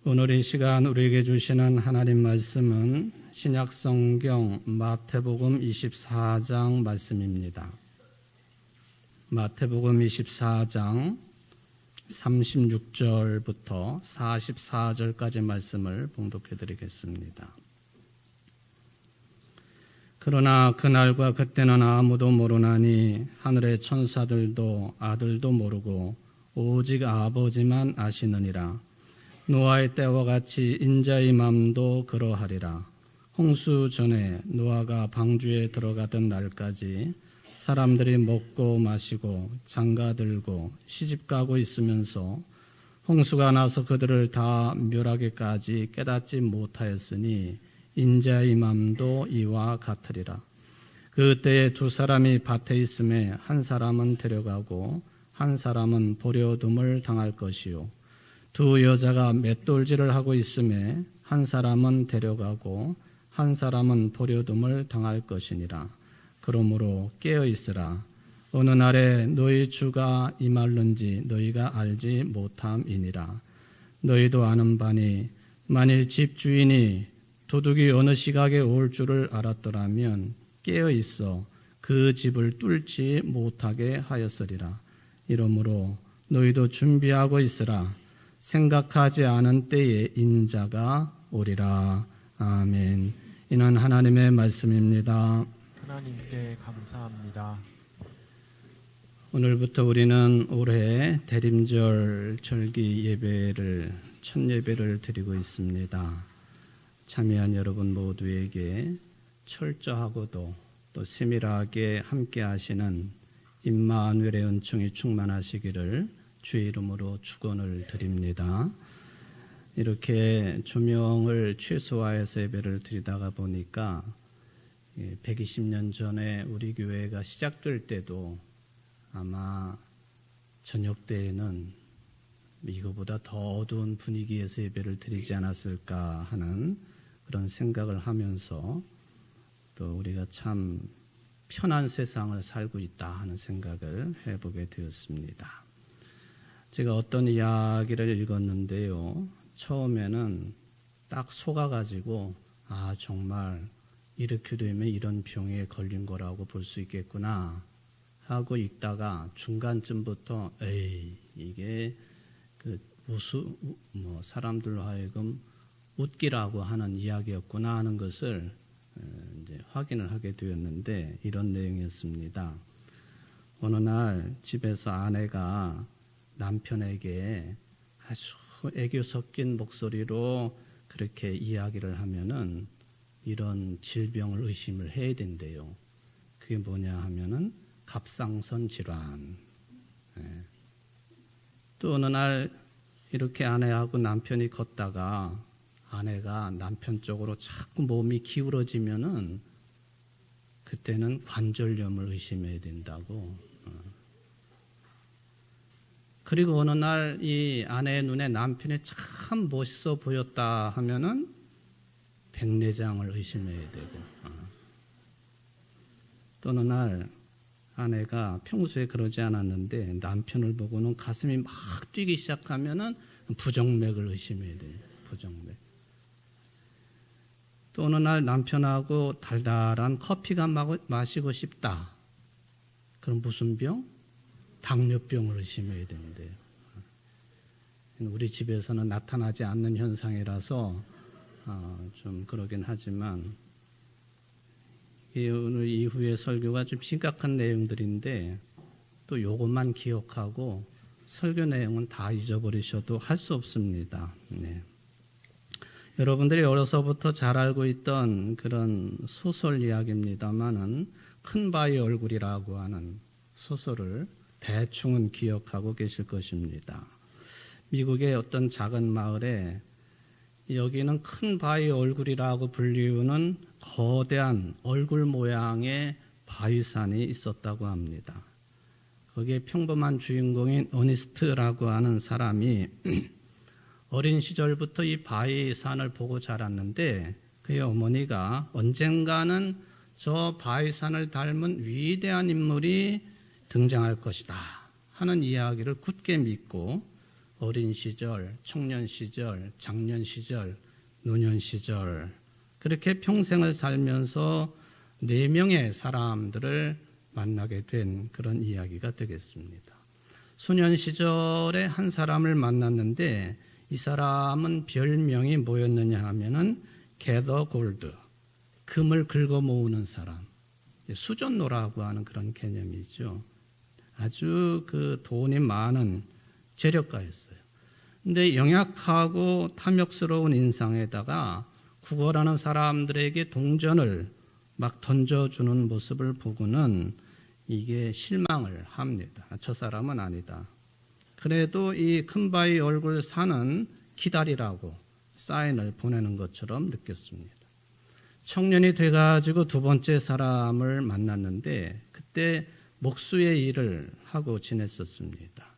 오늘 이 시간 우리에게 주시는 하나님 말씀은 신약성경 마태복음 24장 말씀입니다. 마태복음 24장 36절부터 44절까지 말씀을 봉독해 드리겠습니다. 그러나 그날과 그때는 아무도 모르나니 하늘의 천사들도 아들도 모르고 오직 아버지만 아시느니라. 노아의 때와 같이 인자의 맘도 그러하리라. 홍수 전에 노아가 방주에 들어가던 날까지 사람들이 먹고 마시고 장가들고 시집가고 있으면서 홍수가 나서 그들을 다 멸하기까지 깨닫지 못하였으니 인자의 맘도 이와 같으리라. 그때에 두 사람이 밭에 있음에 한 사람은 데려가고 한 사람은 버려둠을 당할 것이요, 두 여자가 맷돌질을 하고 있음에 한 사람은 데려가고 한 사람은 버려둠을 당할 것이니라. 그러므로 깨어 있으라. 어느 날에 너희 주가 임할는지 너희가 알지 못함이니라. 너희도 아는 바니 만일 집주인이 도둑이 어느 시각에 올 줄을 알았더라면 깨어 있어 그 집을 뚫지 못하게 하였으리라. 이러므로 너희도 준비하고 있으라. 생각하지 않은 때에 인자가 오리라. 아멘. 이는 하나님의 말씀입니다. 하나님께 감사합니다. 오늘부터 우리는 올해 대림절 절기 예배를 첫 예배를 드리고 있습니다. 참여한 여러분 모두에게 철저하고도 또 세밀하게 함께 하시는 임마누엘의 은총이 충만하시기를 주의 이름으로 축원을 드립니다. 이렇게 조명을 최소화해서 예배를 드리다가 보니까 120년 전에 우리 교회가 시작될 때도 아마 저녁 때에는 이거보다 더 어두운 분위기에서 예배를 드리지 않았을까 하는 그런 생각을 하면서 또 우리가 참 편한 세상을 살고 있다 하는 생각을 해보게 되었습니다. 제가 어떤 이야기를 읽었는데요. 처음에는 딱 속아가지고 정말 이렇게 되면 이런 병에 걸린 거라고 볼 수 있겠구나 하고 있다가 중간쯤부터 이게 사람들로 하여금 웃기라고 하는 이야기였구나 하는 것을 이제 확인을 하게 되었는데 이런 내용이었습니다. 어느 날 집에서 아내가 남편에게 아주 애교 섞인 목소리로 그렇게 이야기를 하면은 이런 질병을 의심을 해야 된대요. 그게 뭐냐 하면은 갑상선 질환. 또 어느 날 이렇게 아내하고 남편이 걷다가 아내가 남편 쪽으로 자꾸 몸이 기울어지면은 그때는 관절염을 의심해야 된다고. 그리고 어느 날 이 아내의 눈에 남편이 참 멋있어 보였다 하면은 백내장을 의심해야 되고, 또 어느 날 아내가 평소에 그러지 않았는데 남편을 보고는 가슴이 막 뛰기 시작하면은 부정맥을 의심해야 돼요. 부정맥. 또 어느 날 남편하고 달달한 커피가 마시고 싶다. 그럼 무슨 병? 당뇨병을 의심해야 되는데요. 우리 집에서는 나타나지 않는 현상이라서 좀 그러긴 하지만 오늘 이후의 설교가 좀 심각한 내용들인데 또 요것만 기억하고 설교 내용은 다 잊어버리셔도 할 수 없습니다. 네. 여러분들이 어려서부터 잘 알고 있던 그런 소설 이야기입니다만은 큰바위 얼굴이라고 하는 소설을 대충은 기억하고 계실 것입니다. 미국의 어떤 작은 마을에 여기는 큰바위 얼굴이라고 불리우는 거대한 얼굴 모양의 바위산이 있었다고 합니다. 거기에 평범한 주인공인 어니스트라고 하는 사람이 어린 시절부터 이 바위산을 보고 자랐는데 그의 어머니가 언젠가는 저 바위산을 닮은 위대한 인물이 등장할 것이다 하는 이야기를 굳게 믿고 어린 시절, 청년 시절, 장년 시절, 노년 시절 그렇게 평생을 살면서 4명의 사람들을 만나게 된 그런 이야기가 되겠습니다. 소년 시절에 한 사람을 만났는데 이 사람은 별명이 뭐였느냐 하면은 겟더 골드, 금을 긁어 모으는 사람, 수전노라고 하는 그런 개념이죠. 아주 그 돈이 많은 재력가였어요. 근데 영약하고 탐욕스러운 인상에다가 구걸하는 사람들에게 동전을 막 던져주는 모습을 보고는 이게 실망을 합니다. 저 사람은 아니다. 그래도 이 큰바위 얼굴 사는 기다리라고 사인을 보내는 것처럼 느꼈습니다. 청년이 돼가지고 2번째 사람을 만났는데 그때 목수의 일을 하고 지냈었습니다.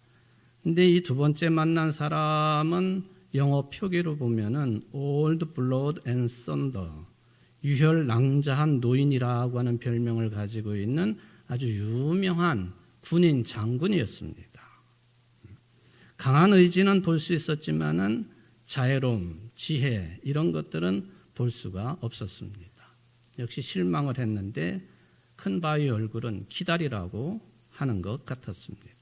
근데 이 2번째 만난 사람은 영어 표기로 보면은 Old Blood and Thunder, 유혈 낭자한 노인이라고 하는 별명을 가지고 있는 아주 유명한 군인 장군이었습니다. 강한 의지는 볼 수 있었지만은 자애로움, 지혜 이런 것들은 볼 수가 없었습니다. 역시 실망을 했는데 큰바위 얼굴은 기다리라고 하는 것 같았습니다.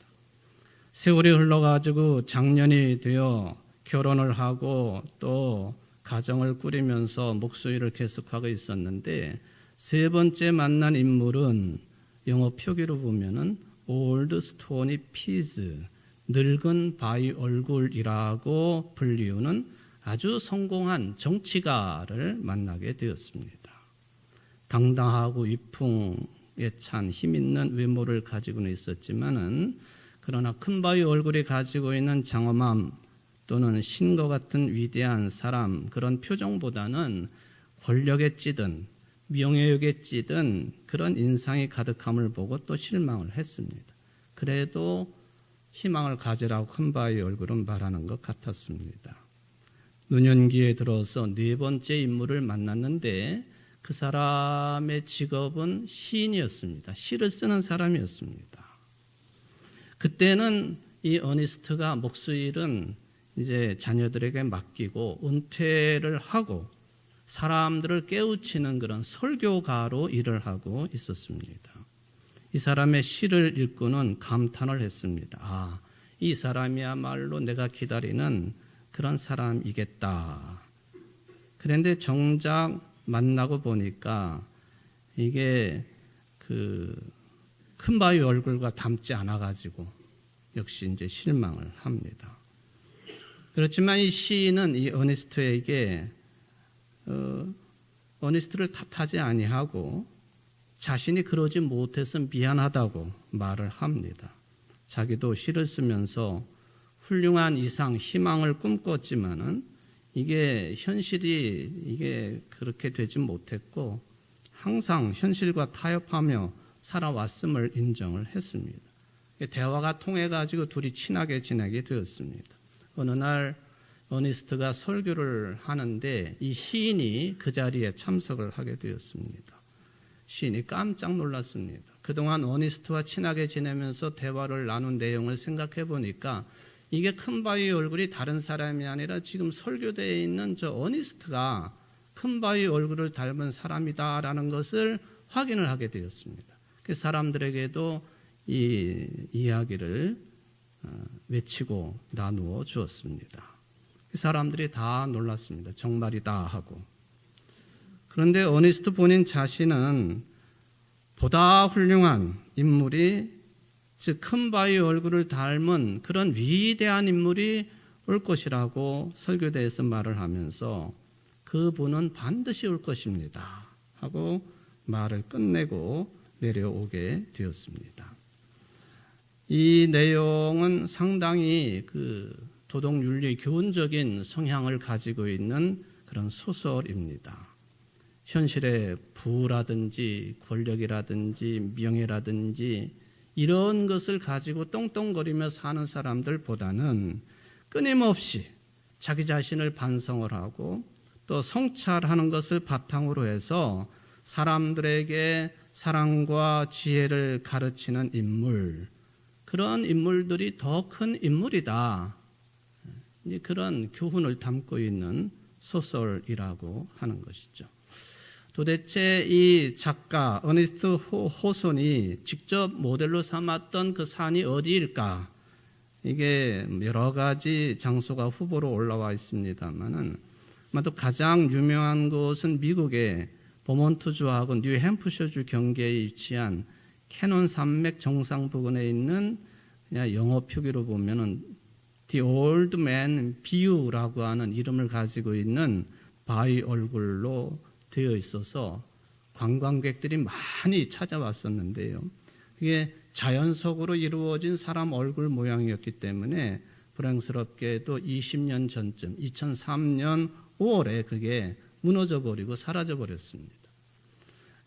세월이 흘러가지고 장년이 되어 결혼을 하고 또 가정을 꾸리면서 목소리를 계속하고 있었는데 3번째 만난 인물은 영어 표기로 보면은 Old Stony Peas, 늙은 바위 얼굴이라고 불리우는 아주 성공한 정치가를 만나게 되었습니다. 당당하고 위풍에 찬 힘있는 외모를 가지고는 있었지만은 그러나 큰바위 얼굴이 가지고 있는 장엄함 또는 신과 같은 위대한 사람 그런 표정보다는 권력에 찌든 명예욕에 찌든 그런 인상이 가득함을 보고 또 실망을 했습니다. 그래도 희망을 가지라고 큰바위 얼굴은 말하는 것 같았습니다. 노년기에 들어서 4번째 인물을 만났는데 그 사람의 직업은 시인이었습니다. 시를 쓰는 사람이었습니다. 그때는 이 어니스트가 목수일은 이제 자녀들에게 맡기고 은퇴를 하고 사람들을 깨우치는 그런 설교가로 일을 하고 있었습니다. 이 사람의 시를 읽고는 감탄을 했습니다. 아, 이 사람이야말로 내가 기다리는 그런 사람이겠다. 그런데 정작 만나고 보니까 이게 그 큰바위 얼굴과 닮지 않아가지고 역시 이제 실망을 합니다. 그렇지만 이 시인은 이 어니스트에게 어니스트를 탓하지 아니하고 자신이 그러지 못해서 미안하다고 말을 합니다. 자기도 시를 쓰면서 훌륭한 이상, 희망을 꿈꿨지만은 이게 현실이 이게 그렇게 되지 못했고 항상 현실과 타협하며 살아왔음을 인정을 했습니다. 대화가 통해가지고 둘이 친하게 지내게 되었습니다. 어느 날 어니스트가 설교를 하는데 이 시인이 그 자리에 참석을 하게 되었습니다. 시인이 깜짝 놀랐습니다. 그동안 어니스트와 친하게 지내면서 대화를 나눈 내용을 생각해 보니까 이게 큰바위 얼굴이 다른 사람이 아니라 지금 설교대에 있는 저 어니스트가 큰바위 얼굴을 닮은 사람이다라는 것을 확인을 하게 되었습니다. 그 사람들에게도 이 이야기를 외치고 나누어 주었습니다. 그 사람들이 다 놀랐습니다. 정말이다 하고. 그런데 어니스트 본인 자신은 보다 훌륭한 인물이 즉 큰바위 얼굴을 닮은 그런 위대한 인물이 올 것이라고 설교대에서 말을 하면서 그분은 반드시 올 것입니다 하고 말을 끝내고 내려오게 되었습니다. 이 내용은 상당히 그 도덕윤리 교훈적인 성향을 가지고 있는 그런 소설입니다. 현실의 부라든지 권력이라든지 명예라든지 이런 것을 가지고 똥똥거리며 사는 사람들보다는 끊임없이 자기 자신을 반성을 하고 또 성찰하는 것을 바탕으로 해서 사람들에게 사랑과 지혜를 가르치는 인물, 그런 인물들이 더 큰 인물이다. 이제 그런 교훈을 담고 있는 소설이라고 하는 것이죠. 도대체 이 작가 어니스트 호손이 직접 모델로 삼았던 그 산이 어디일까? 이게 여러 가지 장소가 후보로 올라와 있습니다만은 아마도 가장 유명한 곳은 미국의 버몬트주하고 뉴햄프셔주 경계에 위치한 캐논 산맥 정상 부근에 있는 그냥 영어 표기로 보면은 The Old Man View라고 하는 이름을 가지고 있는 바위 얼굴로 되어 있어서 관광객들이 많이 찾아왔었는데요. 그게 자연 속으로 이루어진 사람 얼굴 모양이었기 때문에 불행스럽게도 20년 전쯤 2003년 5월에 그게 무너져 버리고 사라져 버렸습니다.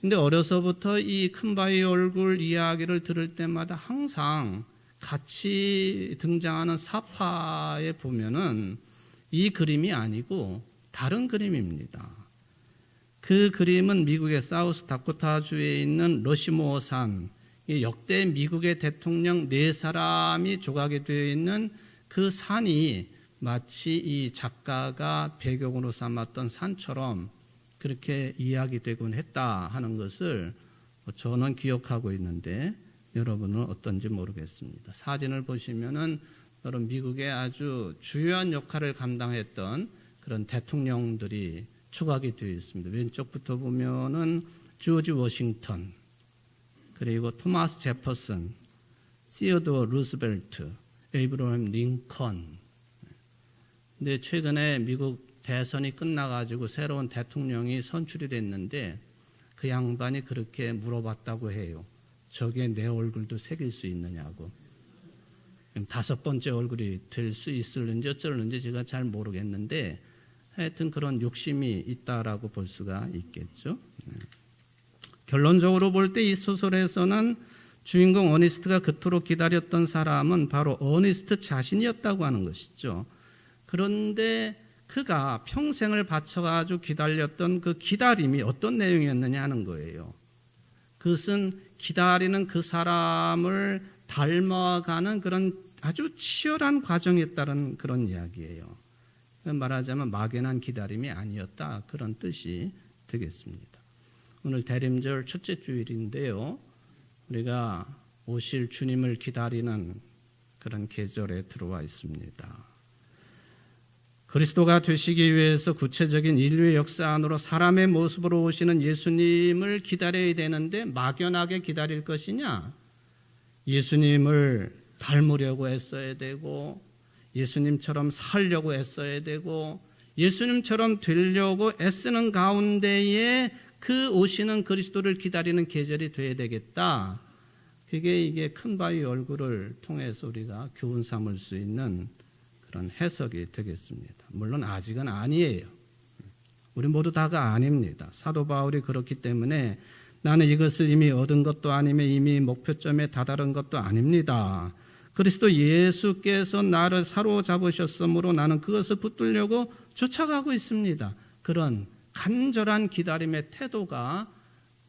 근데 어려서부터 이 큰 바위 얼굴 이야기를 들을 때마다 항상 같이 등장하는 사파에 보면은 이 그림이 아니고 다른 그림입니다. 그 그림은 미국의 사우스 다코타주에 있는 러시모어 산, 역대 미국의 대통령 4사람이 조각이 되어 있는 그 산이 마치 이 작가가 배경으로 삼았던 산처럼 그렇게 이야기되곤 했다 하는 것을 저는 기억하고 있는데 여러분은 어떤지 모르겠습니다. 사진을 보시면은 여러분 미국의 아주 주요한 역할을 감당했던 그런 대통령들이 조각이 되어 있습니다. 왼쪽부터 보면은 조지 워싱턴, 그리고 토마스 제퍼슨, 시어도어 루스벨트, 에이브러햄 링컨. 근데 최근에 미국 대선이 끝나가지고 새로운 대통령이 선출이 됐는데 그 양반이 그렇게 물어봤다고 해요. 저게 내 얼굴도 새길 수 있느냐고. 5번째 얼굴이 될 수 있을는지 어쩔는지 제가 잘 모르겠는데 하여튼 그런 욕심이 있다라고 볼 수가 있겠죠. 결론적으로 볼 때 이 소설에서는 주인공 어니스트가 그토록 기다렸던 사람은 바로 어니스트 자신이었다고 하는 것이죠. 그런데 그가 평생을 바쳐가지고 기다렸던 그 기다림이 어떤 내용이었느냐 하는 거예요. 그것은 기다리는 그 사람을 닮아가는 그런 아주 치열한 과정이었다는 그런 이야기예요. 말하자면 막연한 기다림이 아니었다, 그런 뜻이 되겠습니다. 오늘 대림절 첫째 주일인데요. 우리가 오실 주님을 기다리는 그런 계절에 들어와 있습니다. 그리스도가 되시기 위해서 구체적인 인류의 역사 안으로 사람의 모습으로 오시는 예수님을 기다려야 되는데 막연하게 기다릴 것이냐? 예수님을 닮으려고 애써야 되고 예수님처럼 살려고 애써야 되고 예수님처럼 되려고 애쓰는 가운데에 그 오시는 그리스도를 기다리는 계절이 돼야 되겠다. 그게 이게 큰 바위 얼굴을 통해서 우리가 교훈 삼을 수 있는 그런 해석이 되겠습니다. 물론 아직은 아니에요. 우리 모두 다가 아닙니다. 사도 바울이 그렇기 때문에 나는 이것을 이미 얻은 것도 아니며 이미 목표점에 다다른 것도 아닙니다. 그리스도 예수께서 나를 사로잡으셨으므로 나는 그것을 붙들려고 쫓아가고 있습니다. 그런 간절한 기다림의 태도가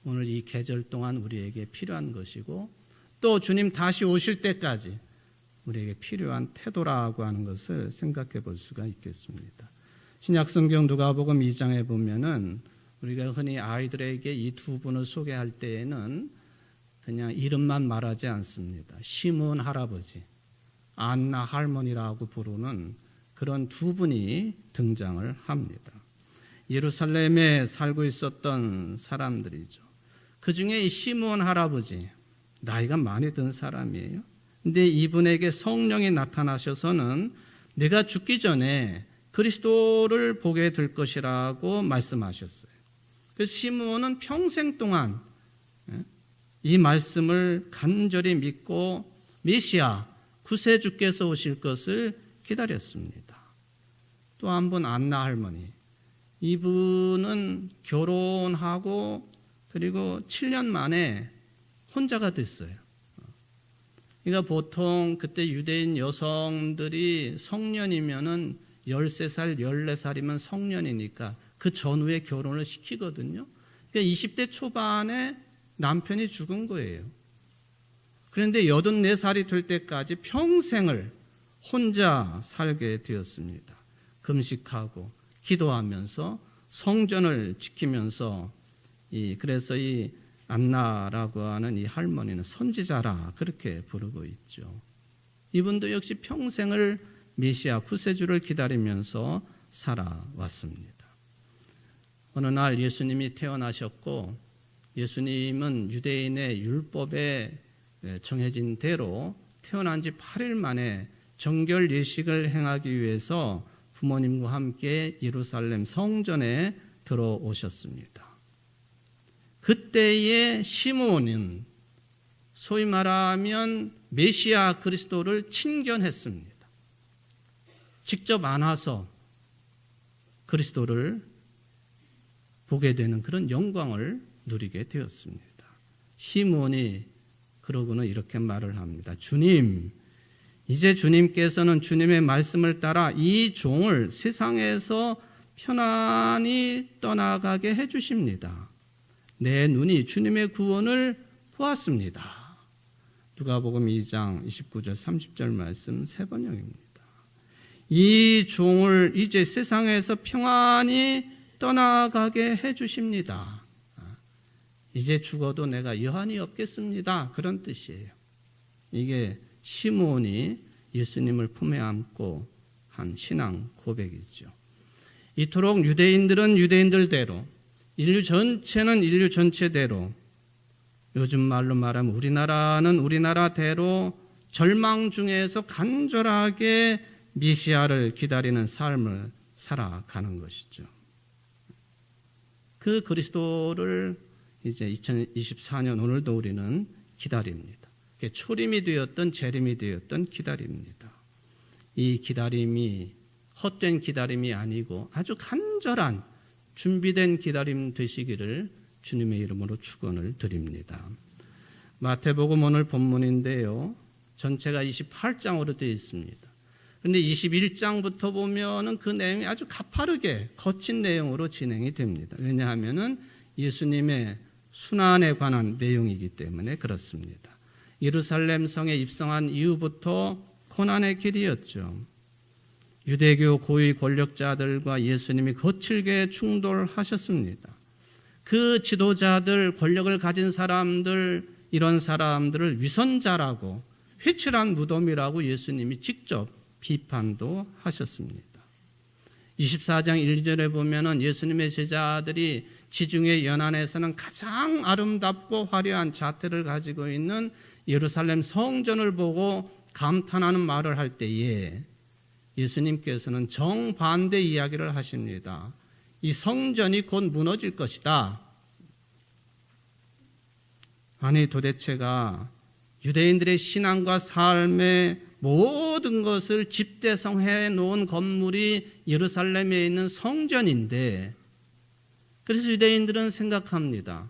오늘 이 계절 동안 우리에게 필요한 것이고 또 주님 다시 오실 때까지 우리에게 필요한 태도라고 하는 것을 생각해 볼 수가 있겠습니다. 신약성경 누가복음 2장에 보면은 우리가 흔히 아이들에게 이 두 분을 소개할 때에는 그냥 이름만 말하지 않습니다. 시몬 할아버지, 안나 할머니라고 부르는 그런 두 분이 등장을 합니다. 예루살렘에 살고 있었던 사람들이죠. 그 중에 이 시몬 할아버지, 나이가 많이 든 사람이에요. 근데 이분에게 성령이 나타나셔서는 내가 죽기 전에 그리스도를 보게 될 것이라고 말씀하셨어요. 그래서 시몬은 평생 동안 이 말씀을 간절히 믿고 메시아 구세주께서 오실 것을 기다렸습니다. 또 한 분 안나 할머니, 이분은 결혼하고 그리고 7년 만에 혼자가 됐어요. 그러니까 보통 그때 유대인 여성들이 성년이면은 13살, 14살이면 성년이니까 그 전후에 결혼을 시키거든요. 그러니까 20대 초반에 남편이 죽은 거예요. 그런데 84살이 될 때까지 평생을 혼자 살게 되었습니다. 금식하고 기도하면서 성전을 지키면서 그래서 이 안나라고 하는 이 할머니는 선지자라 그렇게 부르고 있죠. 이분도 역시 평생을 메시아 구세주를 기다리면서 살아왔습니다. 어느 날 예수님이 태어나셨고 예수님은 유대인의 율법에 정해진 대로 태어난 지 8일 만에 정결 예식을 행하기 위해서 부모님과 함께 예루살렘 성전에 들어오셨습니다. 그때의 시몬은 소위 말하면 메시아 그리스도를 친견했습니다. 직접 안아서 그리스도를 보게 되는 그런 영광을 누리게 되었습니다. 시몬이 그러고는 이렇게 말을 합니다. 주님, 이제 주님께서는 주님의 말씀을 따라 이 종을 세상에서 편안히 떠나가게 해주십니다. 내 눈이 주님의 구원을 보았습니다. 누가복음 2장 29절 30절 말씀 세 번역입니다. 이 종을 이제 세상에서 평안히 떠나가게 해주십니다. 이제 죽어도 내가 여한이 없겠습니다. 그런 뜻이에요. 이게 시몬이 예수님을 품에 안고 한 신앙 고백이죠. 이토록 유대인들은 유대인들대로, 인류 전체는 인류 전체대로, 요즘 말로 말하면 우리나라는 우리나라대로 절망 중에서 간절하게 메시아를 기다리는 삶을 살아가는 것이죠. 그 그리스도를 이제 2024년 오늘도 우리는 기다립니다. 초림이 되었던 재림이 되었던 기다립니다. 이 기다림이 헛된 기다림이 아니고 아주 간절한 준비된 기다림 되시기를 주님의 이름으로 축원을 드립니다. 마태복음 오늘 본문인데요. 전체가 28장으로 되어 있습니다. 그런데 21장부터 보면은 그 내용이 아주 가파르게 거친 내용으로 진행이 됩니다. 왜냐하면은 예수님의 순환에 관한 내용이기 때문에 그렇습니다. 예루살렘 성에 입성한 이후부터 고난의 길이었죠. 유대교 고위 권력자들과 예수님이 거칠게 충돌하셨습니다. 그 지도자들, 권력을 가진 사람들, 이런 사람들을 위선자라고, 회칠한 무덤이라고 예수님이 직접 비판도 하셨습니다. 24장 1절에 보면은 예수님의 제자들이 지중해 연안에서는 가장 아름답고 화려한 자태를 가지고 있는 예루살렘 성전을 보고 감탄하는 말을 할 때에 예수님께서는 정반대 이야기를 하십니다. 이 성전이 곧 무너질 것이다. 아니 도대체가 유대인들의 신앙과 삶의 모든 것을 집대성해 놓은 건물이 예루살렘에 있는 성전인데, 그래서 유대인들은 생각합니다.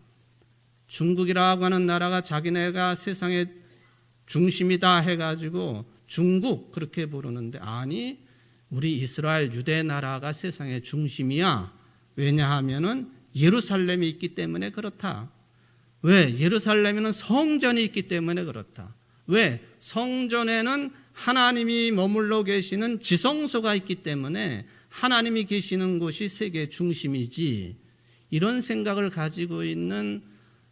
중국이라고 하는 나라가 자기네가 세상의 중심이다 해가지고 중국 그렇게 부르는데, 아니 우리 이스라엘 유대 나라가 세상의 중심이야. 왜냐하면은 예루살렘이 있기 때문에 그렇다. 왜? 예루살렘에는 성전이 있기 때문에 그렇다. 왜? 성전에는 하나님이 머물러 계시는 지성소가 있기 때문에 하나님이 계시는 곳이 세계 중심이지. 이런 생각을 가지고 있는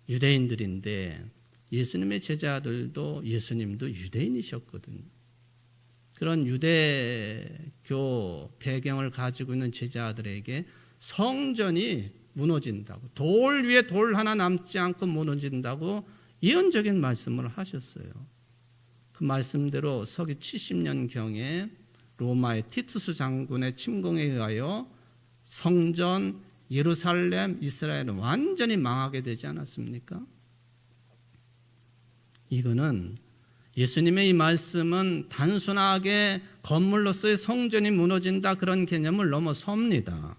유대인들인데, 예수님의 제자들도 예수님도 유대인이셨거든요. 그런 유대교 배경을 가지고 있는 제자들에게 성전이 무너진다고, 돌 위에 돌 하나 남지 않고 무너진다고 예언적인 말씀을 하셨어요. 그 말씀대로 서기 70년경에 로마의 티투스 장군의 침공에 의하여 성전, 예루살렘, 이스라엘은 완전히 망하게 되지 않았습니까? 이거는 예수님의 이 말씀은 단순하게 건물로서의 성전이 무너진다 그런 개념을 넘어섭니다.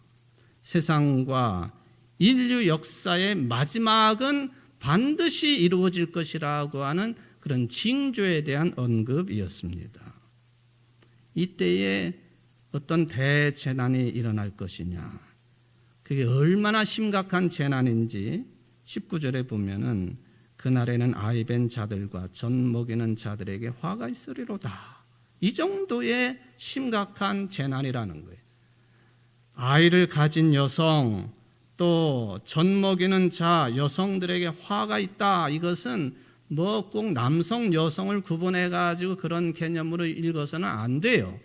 세상과 인류 역사의 마지막은 반드시 이루어질 것이라고 하는 그런 징조에 대한 언급이었습니다. 이때에 어떤 대재난이 일어날 것이냐, 그게 얼마나 심각한 재난인지 19절에 보면은 그날에는 아이벤 자들과 젖 먹이는 자들에게 화가 있으리로다, 이 정도의 심각한 재난이라는 거예요. 아이를 가진 여성, 또 젖 먹이는 자, 여성들에게 화가 있다. 이것은 뭐 꼭 남성, 여성을 구분해가지고 그런 개념으로 읽어서는 안 돼요.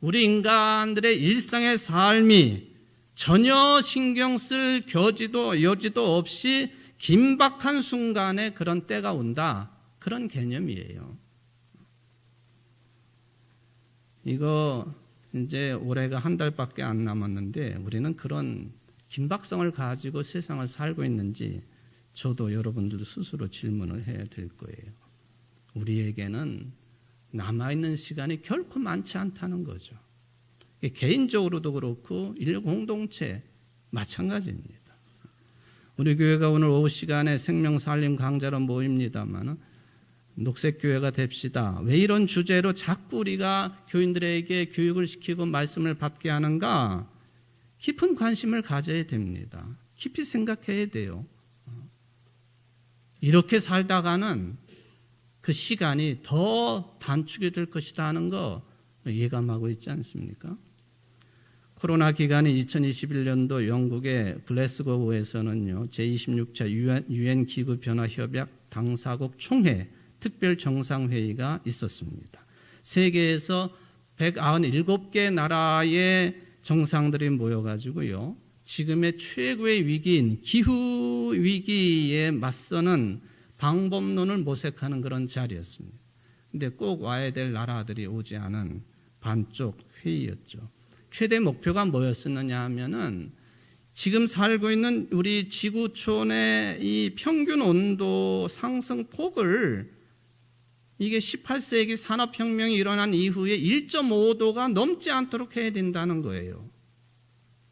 우리 인간들의 일상의 삶이 전혀 신경 쓸 여지도 없이 긴박한 순간에 그런 때가 온다. 그런 개념이에요. 이거 이제 올해가 한 달밖에 안 남았는데 우리는 그런 긴박성을 가지고 세상을 살고 있는지 저도 여러분들도 스스로 질문을 해야 될 거예요. 우리에게는 남아있는 시간이 결코 많지 않다는 거죠. 개인적으로도 그렇고 인류 공동체 마찬가지입니다. 우리 교회가 오늘 오후 시간에 생명살림 강좌로 모입니다만 녹색교회가 됩시다. 왜 이런 주제로 자꾸 우리가 교인들에게 교육을 시키고 말씀을 받게 하는가? 깊은 관심을 가져야 됩니다. 깊이 생각해야 돼요. 이렇게 살다가는 그 시간이 더 단축이 될 것이다 하는 거 예감하고 있지 않습니까? 코로나 기간인 2021년도 영국의 글래스고우에서는요, 제26차 유엔 기후 변화 협약 당사국 총회 특별 정상회의가 있었습니다. 세계에서 197개 나라의 정상들이 모여가지고요, 지금의 최고의 위기인 기후 위기에 맞서는 방법론을 모색하는 그런 자리였습니다. 근데 꼭 와야 될 나라들이 오지 않은 반쪽 회의였죠. 최대 목표가 뭐였었느냐 하면은 지금 살고 있는 우리 지구촌의 이 평균 온도 상승 폭을 이게 18세기 산업혁명이 일어난 이후에 1.5도가 넘지 않도록 해야 된다는 거예요.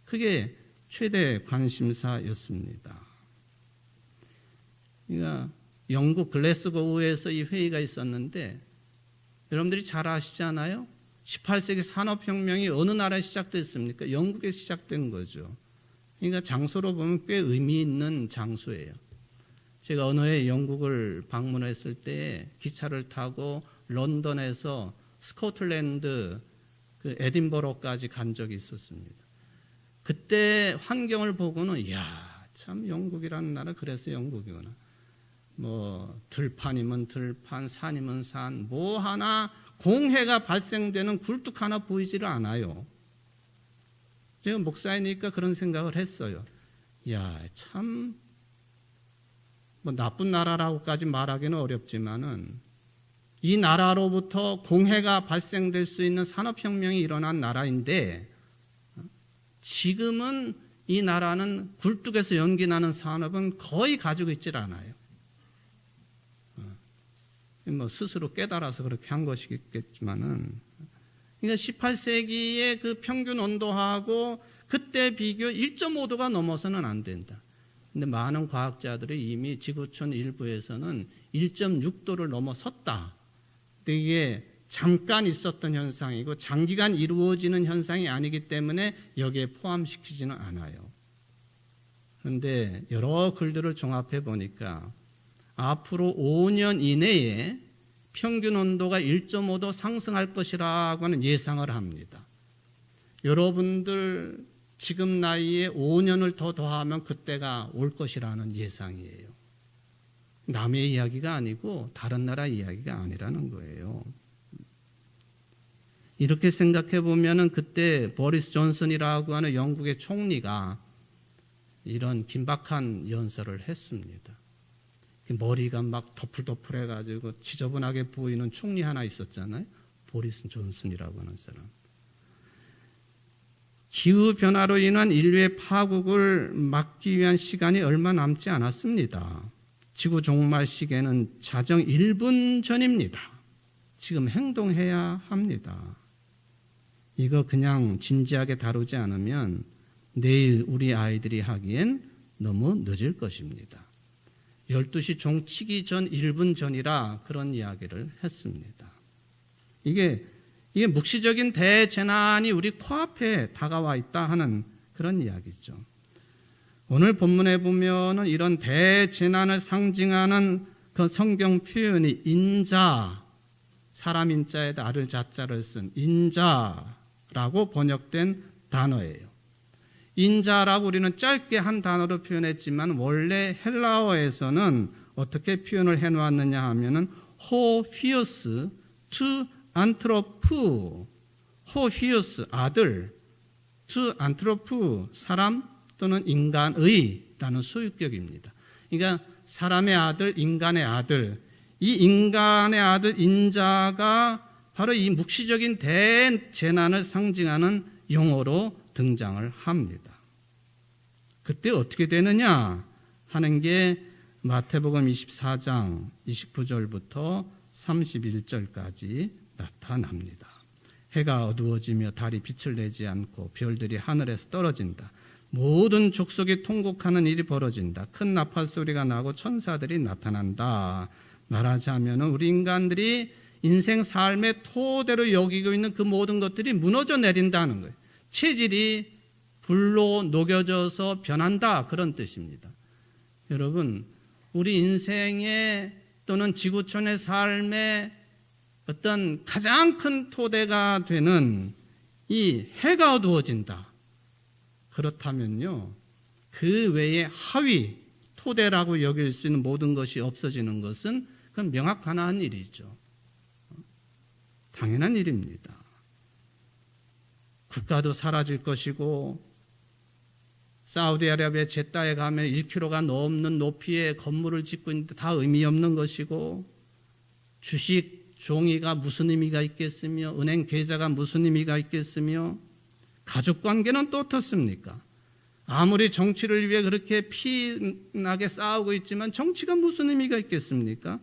그게 최대 관심사였습니다. 그러니까 영국 글래스고우에서 이 회의가 있었는데 여러분들이 잘 아시잖아요. 18세기 산업혁명이 어느 나라에 시작됐습니까? 영국에 시작된 거죠. 그러니까 장소로 보면 꽤 의미 있는 장소예요. 제가 어느 해 영국을 방문했을 때 기차를 타고 런던에서 스코틀랜드 그 에딘버러까지 간 적이 있었습니다. 그때 환경을 보고는 이야, 참 영국이라는 나라 그래서 영국이구나. 뭐 들판이면 들판, 산이면 산, 뭐 하나 공해가 발생되는 굴뚝 하나 보이지를 않아요. 제가 목사이니까 그런 생각을 했어요. 야, 참 뭐 나쁜 나라라고까지 말하기는 어렵지만은 이 나라로부터 공해가 발생될 수 있는 산업혁명이 일어난 나라인데 지금은 이 나라는 굴뚝에서 연기 나는 산업은 거의 가지고 있질 않아요. 뭐 스스로 깨달아서 그렇게 한 것이겠지만은, 그러니까 18세기의 그 평균 온도하고 그때 비교 1.5도가 넘어서는 안 된다. 근데 많은 과학자들이 이미 지구촌 일부에서는 1.6도를 넘어섰다. 근데 이게 잠깐 있었던 현상이고 장기간 이루어지는 현상이 아니기 때문에 여기에 포함시키지는 않아요. 그런데 여러 글들을 종합해 보니까 앞으로 5년 이내에 평균 온도가 1.5도 상승할 것이라고 하는 예상을 합니다. 여러분들 지금 나이에 5년을 더 더하면 그때가 올 것이라는 예상이에요. 남의 이야기가 아니고 다른 나라 이야기가 아니라는 거예요. 이렇게 생각해 보면은 그때 보리스 존슨이라고 하는 영국의 총리가 이런 긴박한 연설을 했습니다. 머리가 막 도풀도풀해가지고 지저분하게 보이는 총리 하나 있었잖아요. 보리스 존슨이라고 하는 사람. 기후변화로 인한 인류의 파국을 막기 위한 시간이 얼마 남지 않았습니다. 지구 종말 시계는 자정 1분 전입니다. 지금 행동해야 합니다. 이거 그냥 진지하게 다루지 않으면 내일 우리 아이들이 하기엔 너무 늦을 것입니다. 12시 종 치기 전 1분 전이라 그런 이야기를 했습니다. 이게 묵시적인 대재난이 우리 코앞에 다가와 있다 하는 그런 이야기죠. 오늘 본문에 보면은 이런 대재난을 상징하는 그 성경 표현이 인자, 사람 인자에다 아들 자자를 쓴 인자라고 번역된 단어예요. 인자라고 우리는 짧게 한 단어로 표현했지만 원래 헬라어에서는 어떻게 표현을 해놓았느냐 하면은 호피우스 투 안트로프, 호피우스 아들, 투 안트로프 사람 또는 인간의라는 소유격입니다. 그러니까 사람의 아들, 인간의 아들, 이 인간의 아들 인자가 바로 이 묵시적인 대재난을 상징하는 용어로 등장을 합니다. 그때 어떻게 되느냐 하는 게 마태복음 24장 29절부터 31절까지 나타납니다. 해가 어두워지며 달이 빛을 내지 않고 별들이 하늘에서 떨어진다. 모든 족속이 통곡하는 일이 벌어진다. 큰 나팔 소리가 나고 천사들이 나타난다. 말하자면 우리 인간들이 인생 삶의 토대로 여기고 있는 그 모든 것들이 무너져 내린다는 거예요. 체질이 불로 녹여져서 변한다, 그런 뜻입니다. 여러분, 우리 인생의 또는 지구촌의 삶의 어떤 가장 큰 토대가 되는 이 해가 어두워진다. 그렇다면요, 그 외에 하위 토대라고 여길 수 있는 모든 것이 없어지는 것은 그건 명확한 일이죠. 당연한 일입니다. 국가도 사라질 것이고, 사우디아라비아 제다에 가면 1km가 넘는 높이의 건물을 짓고 있는데 다 의미 없는 것이고, 주식 종이가 무슨 의미가 있겠으며, 은행 계좌가 무슨 의미가 있겠으며, 가족관계는 또 어떻습니까? 아무리 정치를 위해 그렇게 피나게 싸우고 있지만 정치가 무슨 의미가 있겠습니까?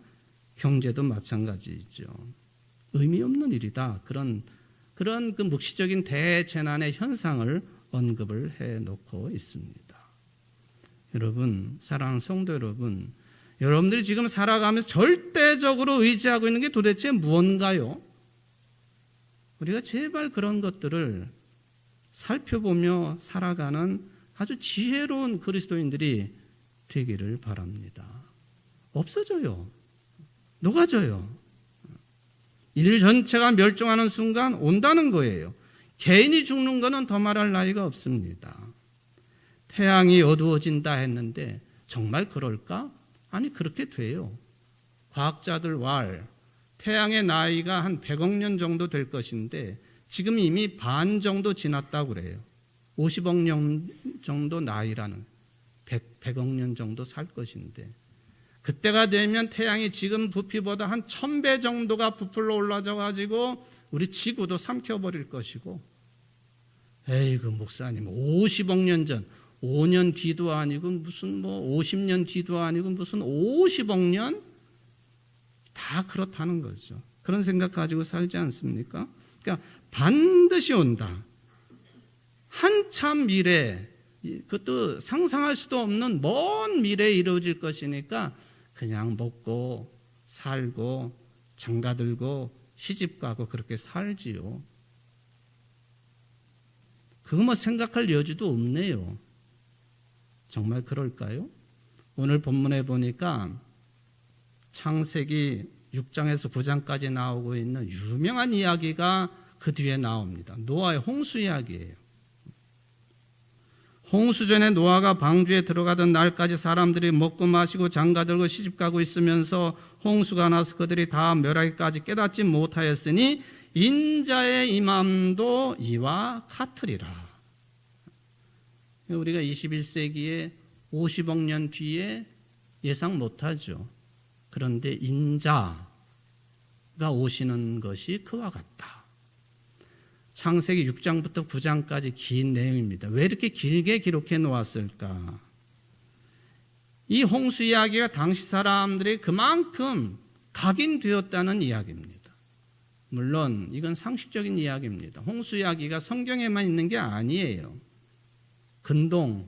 경제도 마찬가지죠. 의미 없는 일이다. 그런 그 묵시적인 대재난의 현상을 언급을 해놓고 있습니다. 여러분, 사랑하는 성도 여러분, 여러분들이 지금 살아가면서 절대적으로 의지하고 있는 게 도대체 무언가요? 우리가 제발 그런 것들을 살펴보며 살아가는 아주 지혜로운 그리스도인들이 되기를 바랍니다. 없어져요. 녹아져요. 인류 전체가 멸종하는 순간 온다는 거예요. 개인이 죽는 것은 더 말할 나위가 없습니다. 태양이 어두워진다 했는데 정말 그럴까? 아니, 그렇게 돼요. 과학자들 태양의 나이가 한 100억 년 정도 될 것인데 지금 이미 반 정도 지났다고 그래요. 50억 년 정도 나이라는 100억 년 정도 살 것인데, 그때가 되면 태양이 지금 부피보다 한 1000배 정도가 부풀러 올라져 가지고 우리 지구도 삼켜버릴 것이고, 에이그 목사님 50억 년 전, 5년 뒤도 아니고 무슨 50년 뒤도 아니고 무슨 50억 년? 다 그렇다는 거죠. 그런 생각 가지고 살지 않습니까? 그러니까 반드시 온다. 한참 미래, 그것도 상상할 수도 없는 먼 미래에 이루어질 것이니까 그냥 먹고 살고 장가 들고 시집 가고 그렇게 살지요. 그거 생각할 여지도 없네요. 정말 그럴까요? 오늘 본문에 보니까 창세기 6장에서 9장까지 나오고 있는 유명한 이야기가 그 뒤에 나옵니다. 노아의 홍수 이야기예요. 홍수전에 노아가 방주에 들어가던 날까지 사람들이 먹고 마시고 장가들고 시집가고 있으면서 홍수가 나서 그들이 다 멸하기까지 깨닫지 못하였으니 인자의 임함도 이와 같으리라. 우리가 21세기에 50억 년 뒤에 예상 못하죠. 그런데 인자가 오시는 것이 그와 같다. 창세기 6장부터 9장까지 긴 내용입니다. 왜 이렇게 길게 기록해 놓았을까? 이 홍수 이야기가 당시 사람들이 그만큼 각인되었다는 이야기입니다. 물론 이건 상식적인 이야기입니다. 홍수 이야기가 성경에만 있는 게 아니에요. 근동,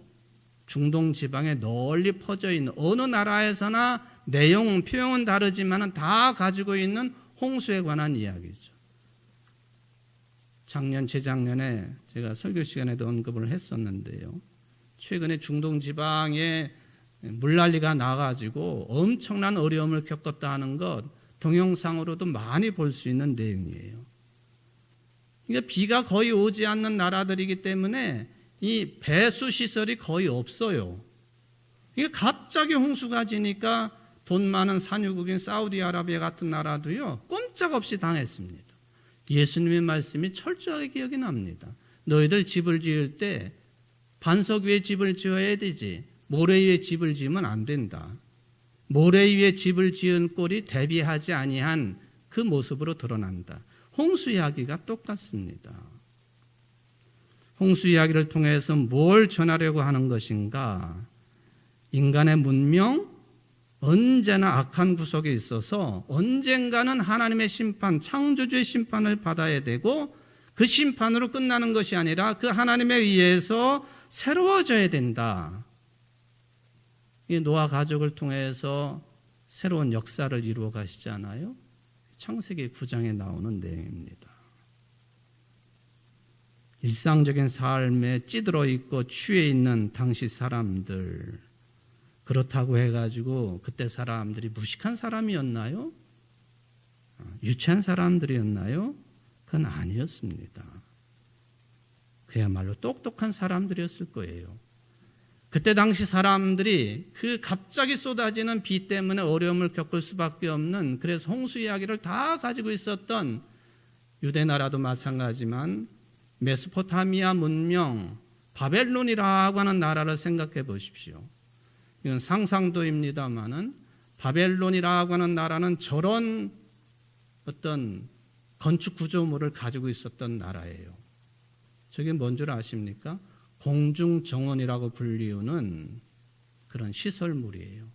중동 지방에 널리 퍼져 있는 어느 나라에서나 내용, 표현은 다르지만 다 가지고 있는 홍수에 관한 이야기죠. 작년, 재작년에 제가 설교 시간에도 언급을 했었는데요. 최근에 중동 지방에 물난리가 나가지고 엄청난 어려움을 겪었다 하는 것 동영상으로도 많이 볼 수 있는 내용이에요. 그러니까 비가 거의 오지 않는 나라들이기 때문에 이 배수 시설이 거의 없어요. 이게 갑자기 홍수가 지니까 돈 많은 산유국인 사우디아라비아 같은 나라도요, 꼼짝없이 당했습니다. 예수님의 말씀이 철저하게 기억이 납니다. 너희들 집을 지을 때 반석 위에 집을 지어야 되지 모래 위에 집을 지으면 안 된다. 모래 위에 집을 지은 꼴이 대비하지 아니한 그 모습으로 드러난다. 홍수 이야기가 똑같습니다. 홍수 이야기를 통해서 뭘 전하려고 하는 것인가? 인간의 문명, 언제나 악한 구석에 있어서 언젠가는 하나님의 심판, 창조주의 심판을 받아야 되고 그 심판으로 끝나는 것이 아니라 그 하나님에 의해서 새로워져야 된다. 이 노아 가족을 통해서 새로운 역사를 이루어 가시잖아요. 창세기 9장에 나오는 내용입니다. 일상적인 삶에 찌들어 있고 취해 있는 당시 사람들, 그렇다고 해가지고 그때 사람들이 무식한 사람이었나요? 유치한 사람들이었나요? 그건 아니었습니다. 그야말로 똑똑한 사람들이었을 거예요. 그때 당시 사람들이 그 갑자기 쏟아지는 비 때문에 어려움을 겪을 수밖에 없는, 그래서 홍수 이야기를 다 가지고 있었던 유대나라도 마찬가지지만 메소포타미아 문명, 바벨론이라고 하는 나라를 생각해 보십시오. 이건 상상도입니다만은 바벨론이라고 하는 나라는 저런 어떤 건축 구조물을 가지고 있었던 나라예요. 저게 뭔 줄 아십니까? 공중정원이라고 불리우는 그런 시설물이에요.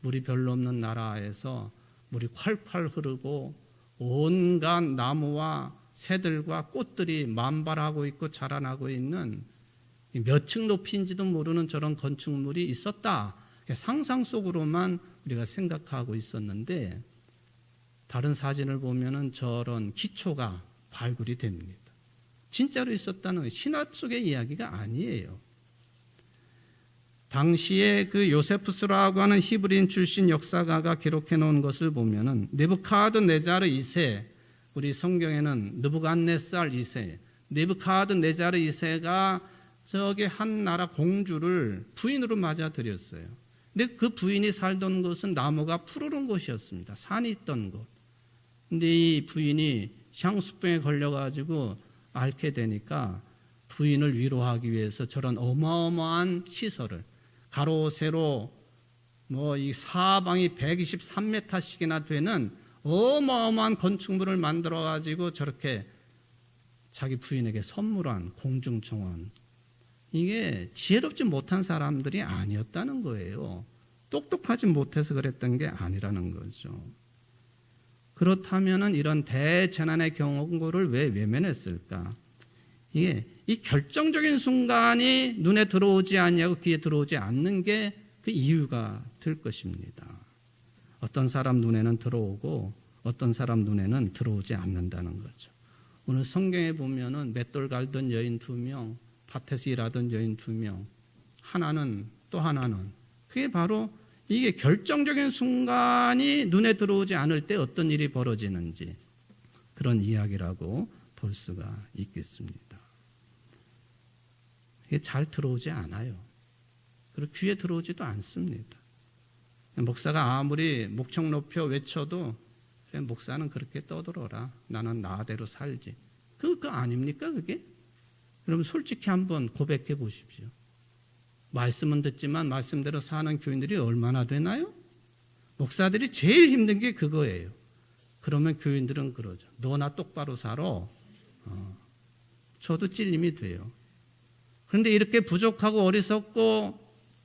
물이 별로 없는 나라에서 물이 콸콸 흐르고 온갖 나무와 새들과 꽃들이 만발하고 있고 자라나고 있는 몇 층 높이인지도 모르는 저런 건축물이 있었다. 상상 속으로만 우리가 생각하고 있었는데 다른 사진을 보면은 저런 기초가 발굴이 됩니다. 진짜로 있었다는 신화 속의 이야기가 아니에요. 당시에 그 요세푸스라고 하는 히브리인 출신 역사가가 기록해 놓은 것을 보면은 느부갓네자르 2세, 우리 성경에는 느부갓네살 2세, 느부갓네자르 2세가 저기 한 나라 공주를 부인으로 맞아들였어요. 근데 그 부인이 살던 곳은 나무가 푸르른 곳이었습니다. 산이 있던 곳. 근데 이 부인이 향수병에 걸려가지고 앓게 되니까 부인을 위로하기 위해서 저런 어마어마한 시설을 가로 세로 뭐 이 사방이 123m씩이나 되는 어마어마한 건축물을 만들어 가지고 저렇게 자기 부인에게 선물한 공중정원, 이게 지혜롭지 못한 사람들이 아니었다는 거예요. 똑똑하지 못해서 그랬던 게 아니라는 거죠. 그렇다면은 이런 대재난의 경고를 왜 외면했을까? 이게 이 결정적인 순간이 눈에 들어오지 않냐고 귀에 들어오지 않는 게 그 이유가 될 것입니다. 어떤 사람 눈에는 들어오고 어떤 사람 눈에는 들어오지 않는다는 거죠. 오늘 성경에 보면은 맷돌 갈던 여인 2명, 밭에서 일하던 여인 2명, 하나는 또 하나는, 그게 바로 이게 결정적인 순간이 눈에 들어오지 않을 때 어떤 일이 벌어지는지 그런 이야기라고 볼 수가 있겠습니다. 이게 잘 들어오지 않아요. 그리고 귀에 들어오지도 않습니다. 목사가 아무리 목청 높여 외쳐도 그래, 목사는 그렇게 떠들어라. 나는 나대로 살지. 그거 아닙니까 그게? 여러분 솔직히 한번 고백해 보십시오. 말씀은 듣지만 말씀대로 사는 교인들이 얼마나 되나요? 목사들이 제일 힘든 게 그거예요. 그러면 교인들은 그러죠. 너나 똑바로 살아. 저도 찔림이 돼요. 그런데 이렇게 부족하고 어리석고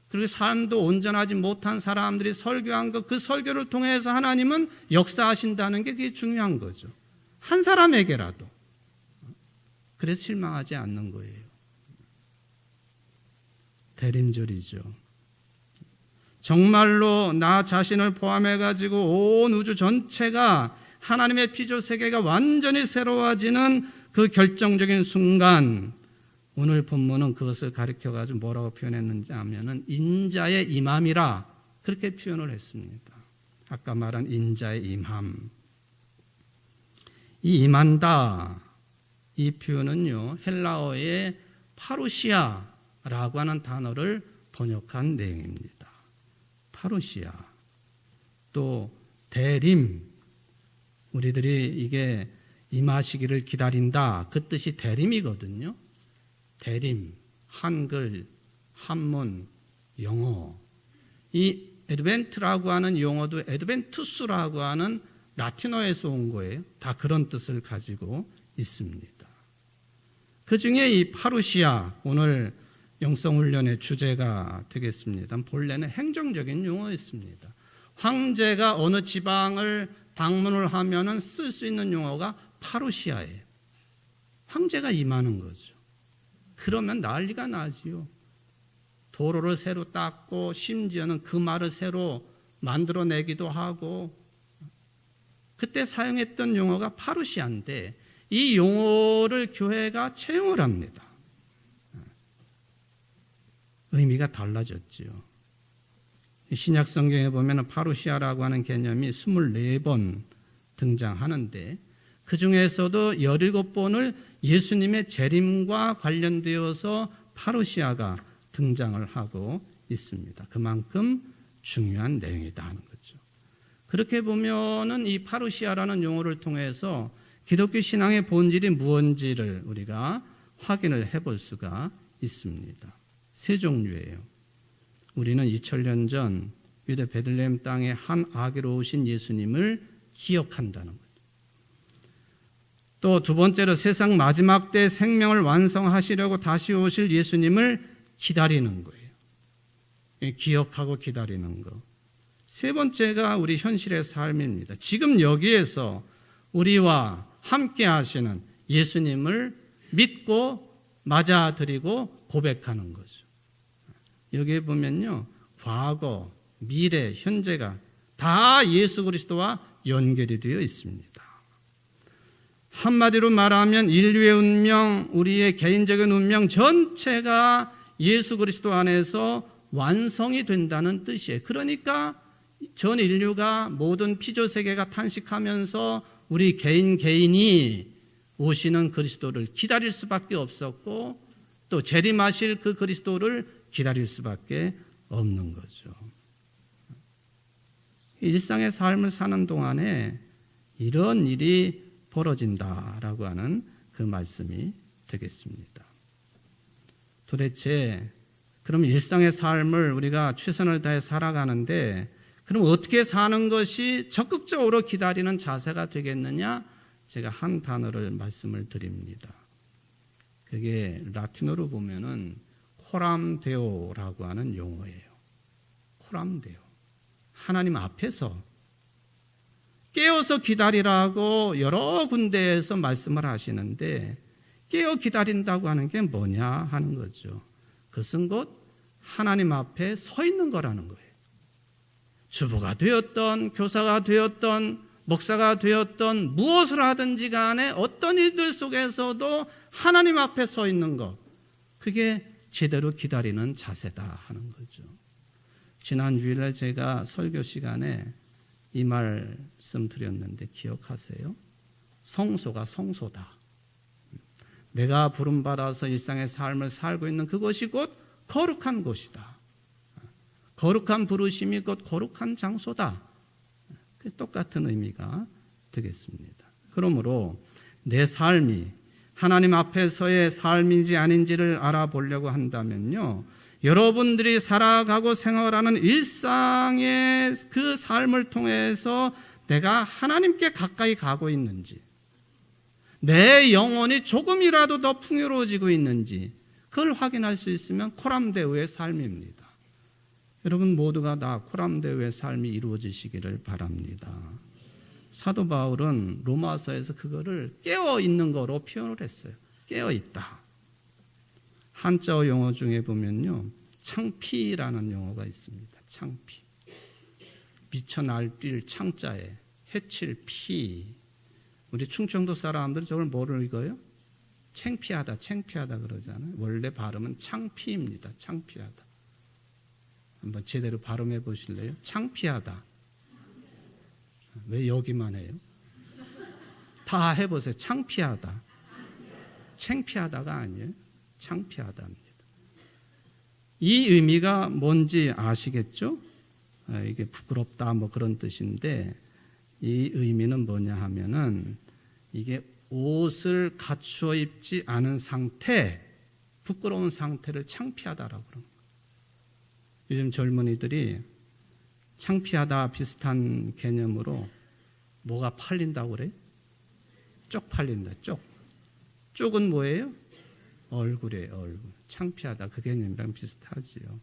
그리고 삶도 온전하지 못한 사람들이 설교한 것, 그 설교를 통해서 하나님은 역사하신다는 게 그게 중요한 거죠. 한 사람에게라도. 그래서 실망하지 않는 거예요. 대림절이죠. 정말로 나 자신을 포함해가지고 온 우주 전체가 하나님의 피조 세계가 완전히 새로워지는 그 결정적인 순간, 오늘 본문은 그것을 가리켜가지고 뭐라고 표현했는지 하면은 인자의 임함이라 그렇게 표현을 했습니다. 아까 말한 인자의 임함. 이 임한다, 이 표현은요, 헬라어의 파루시아라고 하는 단어를 번역한 내용입니다. 파루시아. 또 대림, 우리들이 이게 임하시기를 기다린다, 그 뜻이 대림이거든요. 대림, 한글, 한문, 영어. 이 에드벤트라고 하는 용어도 에드벤투스라고 하는 라틴어에서 온 거예요. 다 그런 뜻을 가지고 있습니다. 그 중에 이 파루시아, 오늘 영성훈련의 주제가 되겠습니다. 본래는 행정적인 용어였습니다. 황제가 어느 지방을 방문을 하면은 쓸 수 있는 용어가 파루시아예요. 황제가 임하는 거죠. 그러면 난리가 나지요. 도로를 새로 닦고 심지어는 그 말을 새로 만들어내기도 하고, 그때 사용했던 용어가 파루시아인데 이 용어를 교회가 채용을 합니다. 의미가 달라졌지요. 신약 성경에 보면 파루시아라고 하는 개념이 24번 등장하는데 그 중에서도 17번을 예수님의 재림과 관련되어서 파루시아가 등장을 하고 있습니다. 그만큼 중요한 내용이다 하는 거죠. 그렇게 보면은 이 파루시아라는 용어를 통해서 기독교 신앙의 본질이 무엇인지를 우리가 확인을 해볼 수가 있습니다. 세 종류예요. 우리는 2000년 전 유대 베들레헴 땅에 한 아기로 오신 예수님을 기억한다는 거죠. 또 두 번째로 세상 마지막 때 생명을 완성하시려고 다시 오실 예수님을 기다리는 거예요. 기억하고 기다리는 거. 세 번째가 우리 현실의 삶입니다. 지금 여기에서 우리와 함께 하시는 예수님을 믿고 맞아들이고 고백하는 거죠. 여기에 보면요, 과거, 미래, 현재가 다 예수 그리스도와 연결이 되어 있습니다. 한마디로 말하면 인류의 운명, 우리의 개인적인 운명 전체가 예수 그리스도 안에서 완성이 된다는 뜻이에요. 그러니까 전 인류가 모든 피조세계가 탄식하면서 우리 개인이 오시는 그리스도를 기다릴 수밖에 없었고, 또 재림하실 그 그리스도를 기다릴 수밖에 없는 거죠. 일상의 삶을 사는 동안에 이런 일이 벌어진다라고 하는 그 말씀이 되겠습니다. 도대체 그럼 일상의 삶을 우리가 최선을 다해 살아가는데 그럼 어떻게 사는 것이 적극적으로 기다리는 자세가 되겠느냐? 제가 한 단어를 말씀을 드립니다. 그게 라틴어로 보면은 코람데오라고 하는 용어예요. 코람데오. 하나님 앞에서 깨어서 기다리라고 여러 군데에서 말씀을 하시는데 깨어 기다린다고 하는 게 뭐냐 하는 거죠. 그것은 곧 하나님 앞에 서 있는 거라는 거예요. 주부가 되었던, 교사가 되었던, 목사가 되었던, 무엇을 하든지 간에 어떤 일들 속에서도 하나님 앞에 서 있는 것, 그게 제대로 기다리는 자세다 하는 거죠. 지난 주일날 제가 설교 시간에 이 말씀 드렸는데 기억하세요? 성소가 성소다. 내가 부름받아서 일상의 삶을 살고 있는 그것이 곧 거룩한 곳이다. 거룩한 부르심이 곧 거룩한 장소다. 똑같은 의미가 되겠습니다. 그러므로 내 삶이 하나님 앞에서의 삶인지 아닌지를 알아보려고 한다면요, 여러분들이 살아가고 생활하는 일상의 그 삶을 통해서 내가 하나님께 가까이 가고 있는지, 내 영혼이 조금이라도 더 풍요로워지고 있는지 그걸 확인할 수 있으면 코람데오의 삶입니다. 여러분 모두가 다 코람데오의 삶이 이루어지시기를 바랍니다. 사도 바울은 로마서에서 그거를 깨어 있는 거로 표현을 했어요. 깨어 있다. 한자어 용어 중에 보면요, 창피라는 용어가 있습니다. 창피. 미쳐 날뛸 창자에 해칠 피. 우리 충청도 사람들이 저걸 뭐를 읽어요? 창피하다, 창피하다 그러잖아요. 원래 발음은 창피입니다. 창피하다. 한번 제대로 발음해 보실래요? 창피하다. 왜 여기만 해요? 다 해보세요. 창피하다. 창피하다가 아니에요. 창피하다입니다. 이 의미가 뭔지 아시겠죠? 이게 부끄럽다 뭐 그런 뜻인데 이 의미는 뭐냐 하면은 이게 옷을 갖추어 입지 않은 상태, 부끄러운 상태를 창피하다라고 그러는 거예요. 요즘 젊은이들이 창피하다 비슷한 개념으로 뭐가 팔린다고 그래요? 쪽 팔린다, 쪽. 쪽은 뭐예요? 얼굴이에요, 얼굴. 창피하다, 그 개념이랑 비슷하지요.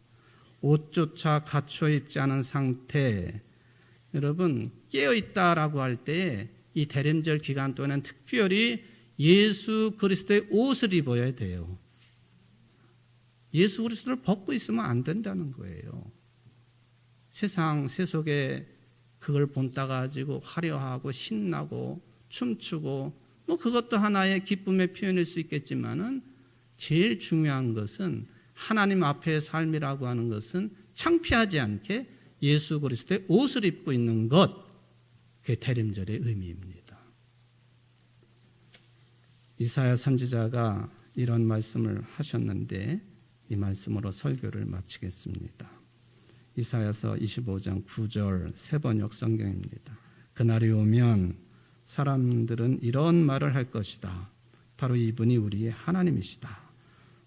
옷조차 갖추어 입지 않은 상태. 여러분, 깨어있다라고 할 때 이 대림절 기간 동안은 특별히 예수 그리스도의 옷을 입어야 돼요. 예수 그리스도를 벗고 있으면 안 된다는 거예요. 세상 세속에 그걸 본따 가지고 화려하고 신나고 춤추고 뭐 그것도 하나의 기쁨의 표현일 수 있겠지만은 제일 중요한 것은 하나님 앞의 삶이라고 하는 것은 창피하지 않게 예수 그리스도의 옷을 입고 있는 것, 그게 대림절의 의미입니다. 이사야 선지자가 이런 말씀을 하셨는데 이 말씀으로 설교를 마치겠습니다. 이사야서 25장 9절 세번역 성경입니다. 그날이 오면 사람들은 이런 말을 할 것이다. 바로 이분이 우리의 하나님이시다.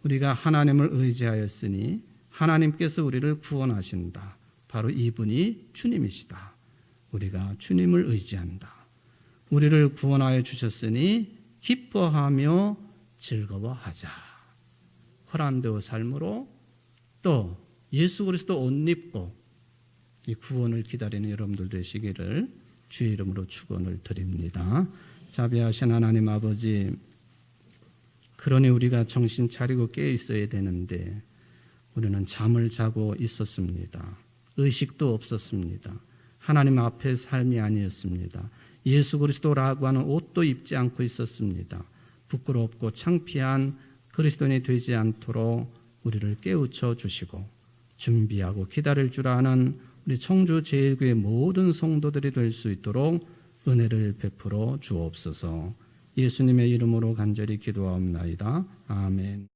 우리가 하나님을 의지하였으니 하나님께서 우리를 구원하신다. 바로 이분이 주님이시다. 우리가 주님을 의지한다. 우리를 구원하여 주셨으니 기뻐하며 즐거워하자. 호란데오 삶으로 또 예수 그리스도 옷 입고 이 구원을 기다리는 여러분들 되시기를 주의 이름으로 축원을 드립니다. 자비하신 하나님 아버지, 그러니 우리가 정신 차리고 깨어 있어야 되는데 우리는 잠을 자고 있었습니다. 의식도 없었습니다. 하나님 앞의 삶이 아니었습니다. 예수 그리스도라고 하는 옷도 입지 않고 있었습니다. 부끄럽고 창피한 그리스도인이 되지 않도록 우리를 깨우쳐 주시고 준비하고 기다릴 줄 아는 우리 청주 제1교회 모든 성도들이 될 수 있도록 은혜를 베풀어 주옵소서. 예수님의 이름으로 간절히 기도하옵나이다. 아멘.